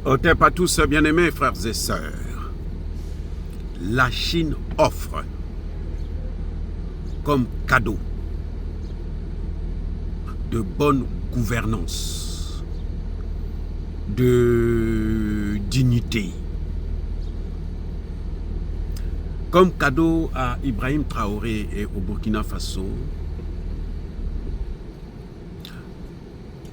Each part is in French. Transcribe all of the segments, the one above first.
Otep à tous, bien-aimés frères et sœurs. La Chine offre comme cadeau de bonne gouvernance, de dignité, comme cadeau à Ibrahim Traoré et au Burkina Faso,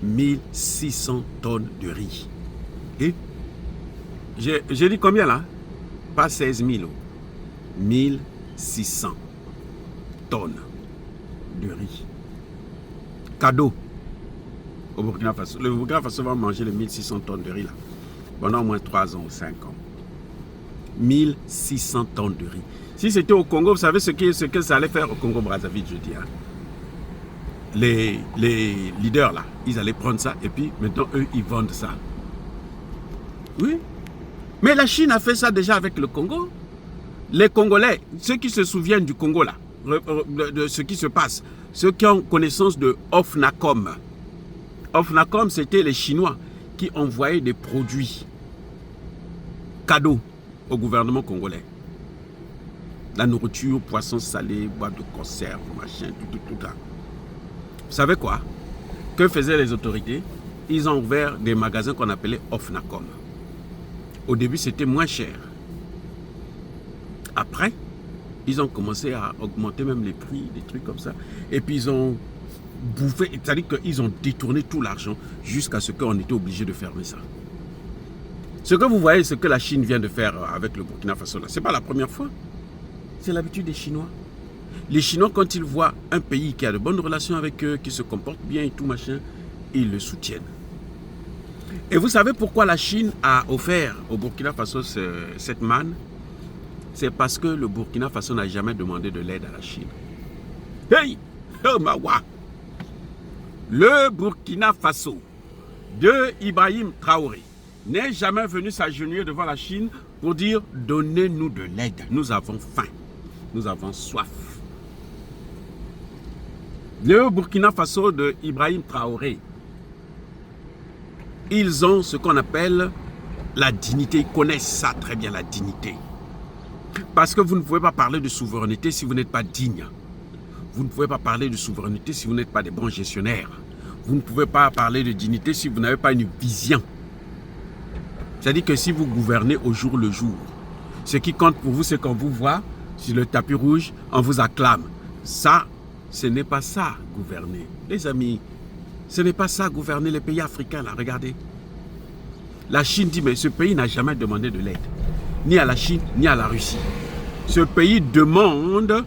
1600 tonnes de riz. Et j'ai dit combien là? Pas 16 000. 1600 tonnes de riz. Cadeau au Burkina Faso. Le Burkina Faso va manger les 1600 tonnes de riz là pendant au moins 3 ans ou 5 ans. 1600 tonnes de riz. Si c'était au Congo, vous savez ce que ça allait faire au Congo-Brazzaville, je dis. Hein? Les leaders là, ils allaient prendre ça et puis maintenant eux, ils vendent ça. Oui. Mais la Chine a fait ça déjà avec le Congo. Les Congolais, ceux qui se souviennent du Congo là, de ce qui se passe, ceux qui ont connaissance de OFNACOM. OFNACOM, c'était les Chinois qui envoyaient des produits cadeaux au gouvernement congolais. La nourriture, poissons salés, boîtes de conserve, machin, tout ça. Vous savez quoi? Que faisaient les autorités? Ils ont ouvert des magasins qu'on appelait OFNACOM. Au début, c'était moins cher. Après, ils ont commencé à augmenter même les prix, des trucs comme ça. Et puis, ils ont bouffé, c'est-à-dire qu'ils ont détourné tout l'argent jusqu'à ce qu'on était obligé de fermer ça. Ce que vous voyez, ce que la Chine vient de faire avec le Burkina Faso, ce n'est pas la première fois. C'est l'habitude des Chinois. Les Chinois, quand ils voient un pays qui a de bonnes relations avec eux, qui se comporte bien et tout machin, ils le soutiennent. Et vous savez pourquoi la Chine a offert au Burkina Faso cette manne? C'est parce que le Burkina Faso n'a jamais demandé de l'aide à la Chine. Hey! Oh, Mawa! Le Burkina Faso de Ibrahim Traoré n'est jamais venu s'agenouiller devant la Chine pour dire « Donnez-nous de l'aide, nous avons faim, nous avons soif ». Le Burkina Faso de Ibrahim Traoré, ils ont ce qu'on appelle la dignité. Ils connaissent ça très bien, la dignité. Parce que vous ne pouvez pas parler de souveraineté si vous n'êtes pas digne. Vous ne pouvez pas parler de souveraineté si vous n'êtes pas des bons gestionnaires. Vous ne pouvez pas parler de dignité si vous n'avez pas une vision. C'est-à-dire que si vous gouvernez au jour le jour, ce qui compte pour vous, c'est qu'on vous voit sur le tapis rouge, on vous acclame. Ça, ce n'est pas ça, gouverner. Les amis, ce n'est pas ça, gouverner les pays africains, là, regardez. La Chine dit, mais ce pays n'a jamais demandé de l'aide. Ni à la Chine, ni à la Russie. Ce pays demande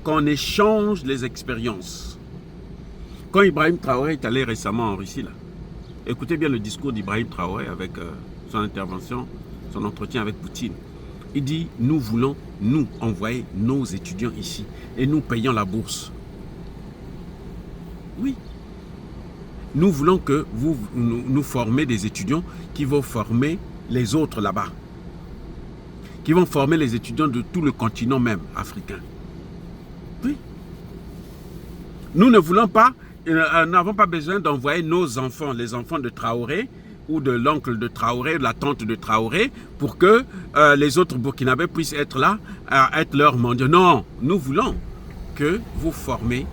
qu'on échange les expériences. Quand Ibrahim Traoré est allé récemment en Russie, là, écoutez bien le discours d'Ibrahim Traoré avec son intervention, son entretien avec Poutine. Il dit, nous voulons, nous, envoyer nos étudiants ici et nous payons la bourse. Oui. Nous voulons que vous nous formez des étudiants qui vont former les autres là-bas. Qui vont former les étudiants de tout le continent même africain. Oui. Nous ne voulons pas, n'avons pas besoin d'envoyer nos enfants, les enfants de Traoré, ou de l'oncle de Traoré, de la tante de Traoré, pour que les autres Burkinabés puissent être là, être leurs mendiants. Non, nous voulons que vous formez,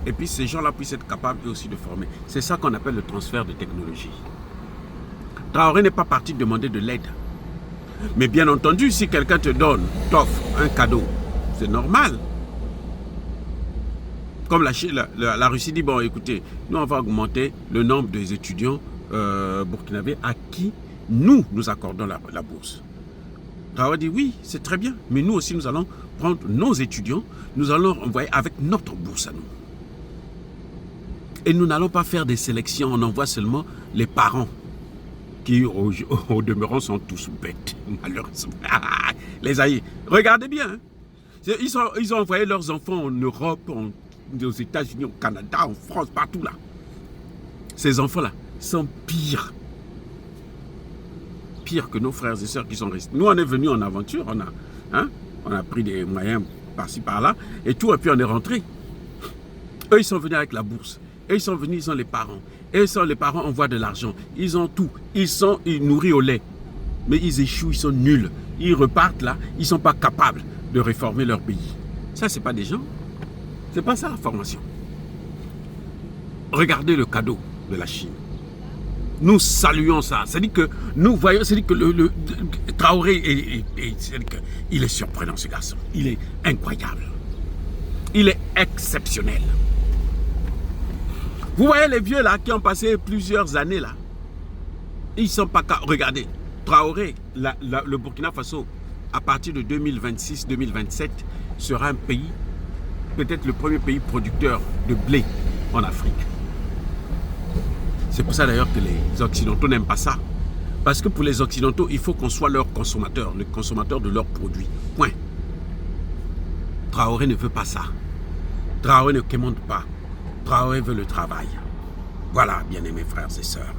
et puis ces gens-là puissent être capables eux aussi de former. C'est ça qu'on appelle le transfert de technologie. Traoré n'est pas parti demander de l'aide. Mais bien entendu, si quelqu'un te donne, t'offre un cadeau, c'est normal. Comme la Russie dit, bon écoutez, nous on va augmenter le nombre des étudiants burkinabés à qui nous accordons la bourse. Traoré dit oui, c'est très bien, mais nous aussi nous allons prendre nos étudiants, nous allons envoyer avec notre bourse à nous. Et nous n'allons pas faire des sélections, on envoie seulement les parents qui au demeurant sont tous bêtes, malheureusement. Les aïeux, regardez bien, hein. Ils ont envoyé leurs enfants en Europe, aux États-Unis, au Canada, en France, partout là. Ces enfants-là sont pires que nos frères et sœurs qui sont restés. Nous, on est venus en aventure, on a pris des moyens par-ci, par-là, et tout, et puis on est rentré. Eux, ils sont venus avec la bourse. Eux, ils sont venus, ils ont les parents. Et ça, les parents envoient de l'argent. Ils ont tout. Ils nourris au lait. Mais ils échouent, ils sont nuls. Ils repartent là, ils ne sont pas capables de réformer leur pays. Ça, ce n'est pas des gens. Ce n'est pas ça la formation. Regardez le cadeau de la Chine. Nous saluons ça. C'est-à-dire que nous voyons, c'est-à-dire que le Traoré, il est surprenant ce garçon. Il est incroyable. Il est exceptionnel. Vous voyez les vieux là qui ont passé plusieurs années là. Ils ne sont pas... Regardez, Traoré, le Burkina Faso, à partir de 2026-2027, sera un pays, peut-être le premier pays producteur de blé en Afrique. C'est pour ça d'ailleurs que les Occidentaux n'aiment pas ça. Parce que pour les Occidentaux, il faut qu'on soit leur consommateur, le consommateur de leurs produits. Point. Traoré ne veut pas ça. Traoré ne commande pas. Traoré veut le travail. Voilà, bien-aimés frères et sœurs.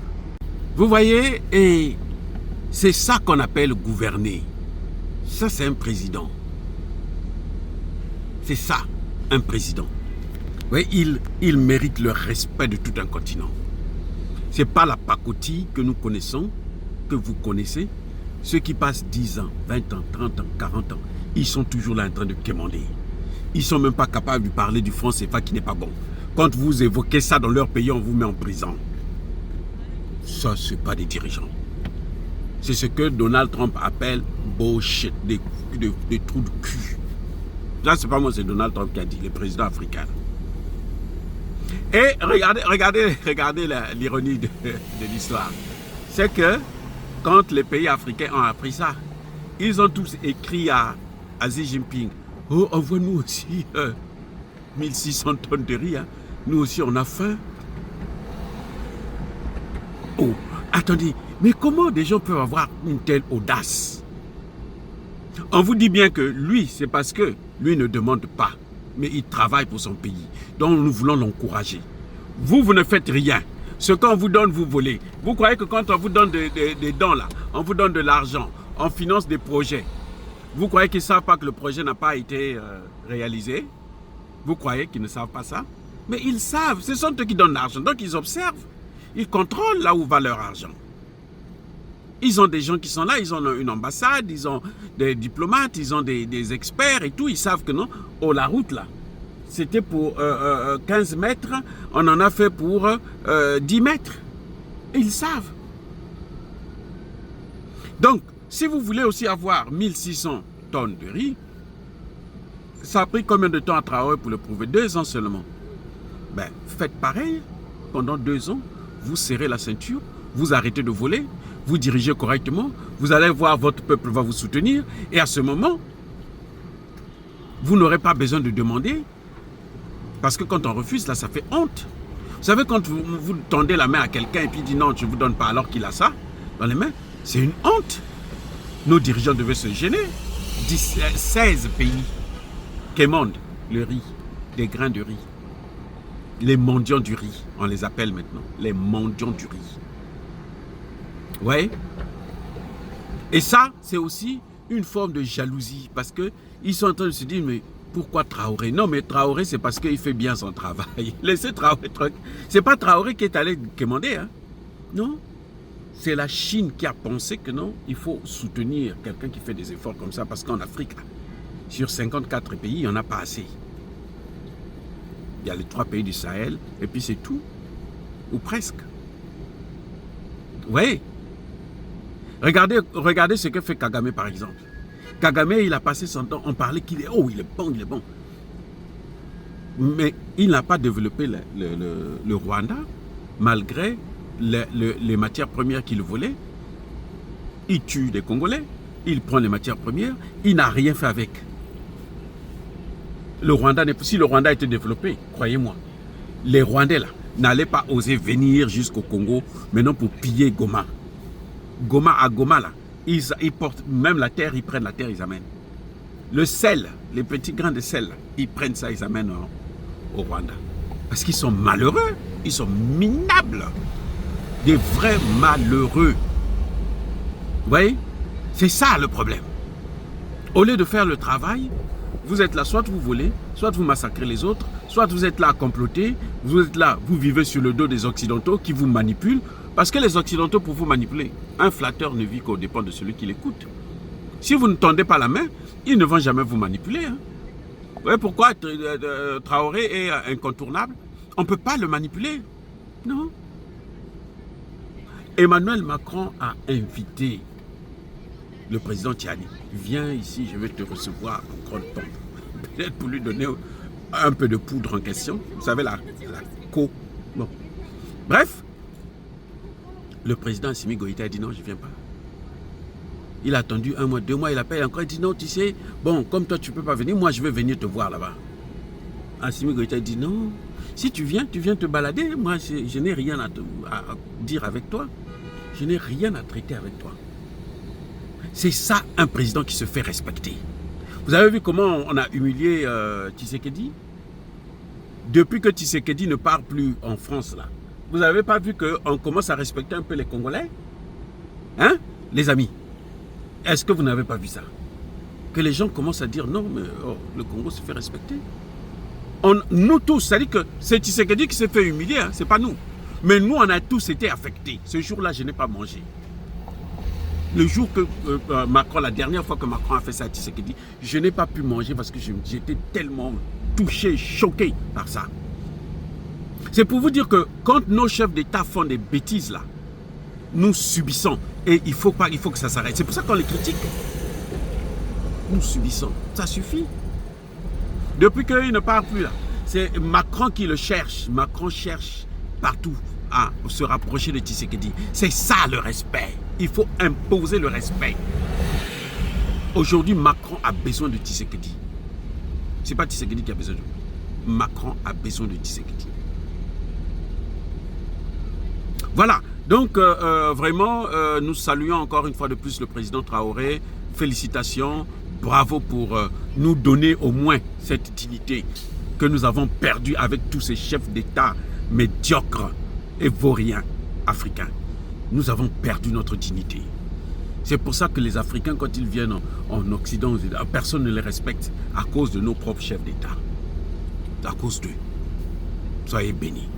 Vous voyez, et c'est ça qu'on appelle gouverner. Ça, c'est un président. C'est ça, un président. Oui, il mérite le respect de tout un continent. Ce n'est pas la pacotille que nous connaissons, que vous connaissez. Ceux qui passent 10 ans, 20 ans, 30 ans, 40 ans, ils sont toujours là en train de quémander. Ils ne sont même pas capables de parler du franc CFA qui n'est pas bon. Quand vous évoquez ça dans leur pays, on vous met en prison. Ça, ce n'est pas des dirigeants. C'est ce que Donald Trump appelle bullshit, des trous de cul. Là, ce n'est pas moi, c'est Donald Trump qui a dit, le président africain. Et regardez l'ironie de l'histoire. C'est que quand les pays africains ont appris ça, ils ont tous écrit à Xi Jinping, « Oh, envoie-nous aussi 1600 tonnes de riz. Hein. Nous aussi, on a faim. » Oh, attendez, mais comment des gens peuvent avoir une telle audace? On vous dit bien que lui, c'est parce que lui ne demande pas, mais il travaille pour son pays. Donc nous voulons l'encourager. Vous ne faites rien. Ce qu'on vous donne, vous volez. Vous croyez que quand on vous donne des dons là, on vous donne de l'argent, on finance des projets. Vous croyez qu'ils ne savent pas que le projet n'a pas été réalisé? Vous croyez qu'ils ne savent pas ça? Mais ils savent, ce sont eux qui donnent l'argent. Donc ils observent, ils contrôlent là où va leur argent. Ils ont des gens qui sont là, ils ont une ambassade, ils ont des diplomates, ils ont des experts et tout. Ils savent que non, oh la route là, c'était pour 15 mètres, on en a fait pour 10 mètres. Et ils savent. Donc, si vous voulez aussi avoir 1600 tonnes de riz, ça a pris combien de temps à travailler pour le prouver? 2 ans seulement. Ben, faites pareil. Pendant 2 ans, vous serrez la ceinture, vous arrêtez de voler, vous dirigez correctement, vous allez voir votre peuple va vous soutenir, et à ce moment, vous n'aurez pas besoin de demander, parce que quand on refuse, là, ça fait honte. Vous savez, quand vous tendez la main à quelqu'un et puis il dit non, je ne vous donne pas alors qu'il a ça dans les mains, c'est une honte. Nos dirigeants devaient se gêner. 16 pays quémandent le riz, des grains de riz. Les mendiants du riz, on les appelle maintenant, les mendiants du riz. Ouais. Et ça, c'est aussi une forme de jalousie, parce qu'ils sont en train de se dire, mais pourquoi Traoré? Non, mais Traoré, c'est parce qu'il fait bien son travail. Laissez Traoré. C'est pas Traoré qui est allé quémander, hein. Non. C'est la Chine qui a pensé que non, il faut soutenir quelqu'un qui fait des efforts comme ça, parce qu'en Afrique, là, sur 54 pays, il n'y en a pas assez. Il y a les 3 pays du Sahel, et puis c'est tout. Ou presque. Oui. Regardez ce que fait Kagame, par exemple. Kagame, il a passé son temps, on parlait qu'il est, oh, il est bon, il est bon. Mais il n'a pas développé le Rwanda, malgré les matières premières qu'il volait. Il tue des Congolais, il prend les matières premières, il n'a rien fait avec. Si le Rwanda était développé, croyez-moi, les Rwandais là n'allaient pas oser venir jusqu'au Congo, maintenant pour piller Goma. Goma là, ils portent même la terre, ils prennent la terre, ils amènent. Le sel, les petits grains de sel, ils prennent ça, ils amènent au Rwanda. Parce qu'ils sont malheureux, ils sont minables. Des vrais malheureux. Vous voyez? C'est ça le problème. Au lieu de faire le travail, Vous êtes là, soit vous volez, soit vous massacrez les autres, soit vous êtes là à comploter, vous êtes là, vous vivez sur le dos des Occidentaux qui vous manipulent, parce que les Occidentaux, pour vous manipuler, un flatteur ne vit qu'au dépend de celui qui l'écoute. Si vous ne tendez pas la main, ils ne vont jamais vous manipuler. Hein. Vous voyez pourquoi Traoré est incontournable? On ne peut pas le manipuler. Non. Emmanuel Macron a invité le président Tchani. Viens ici, je vais te recevoir en grande pompe. Peut-être pour lui donner un peu de poudre en question. Vous savez, la co. Bon. Bref, le président Assimi Goïta a dit non, je ne viens pas. Il a attendu 1 mois, 2 mois, il appelle encore, il dit non, tu sais, bon, comme toi tu ne peux pas venir, moi je vais venir te voir là-bas. Assimi Goïta dit non, si tu viens te balader, moi je n'ai rien à dire avec toi. Je n'ai rien à traiter avec toi. C'est ça un président qui se fait respecter. Vous avez vu comment on a humilié Tshisekedi? Depuis que Tshisekedi ne part plus en France, là, vous n'avez pas vu qu'on commence à respecter un peu les Congolais? Hein, les amis? Est-ce que vous n'avez pas vu ça? Que les gens commencent à dire non, mais oh, le Congo se fait respecter. Nous tous, c'est-à-dire que c'est Tshisekedi qui s'est fait humilier, hein, c'est pas nous. Mais nous, on a tous été affectés. Ce jour-là, je n'ai pas mangé. Le jour que Macron, la dernière fois que Macron a fait ça à Tshisekedi, je n'ai pas pu manger parce que j'étais tellement touché, choqué par ça. C'est pour vous dire que quand nos chefs d'État font des bêtises là, nous subissons. Et il faut que ça s'arrête. C'est pour ça qu'on les critique. Nous subissons. Ça suffit. Depuis qu'il ne parle plus là, c'est Macron qui le cherche. Macron cherche partout à se rapprocher de Tshisekedi. C'est ça le respect. Il faut imposer le respect. Aujourd'hui, Macron a besoin de Tshisekedi. Ce n'est pas Tshisekedi qui a besoin de lui. Macron a besoin de Tshisekedi. Voilà. Donc, vraiment, nous saluons encore une fois de plus le président Traoré. Félicitations. Bravo pour nous donner au moins cette dignité que nous avons perdue avec tous ces chefs d'État médiocres et vauriens africains. Nous avons perdu notre dignité. C'est pour ça que les Africains, quand ils viennent en Occident, personne ne les respecte à cause de nos propres chefs d'État. À cause d'eux. Soyez bénis.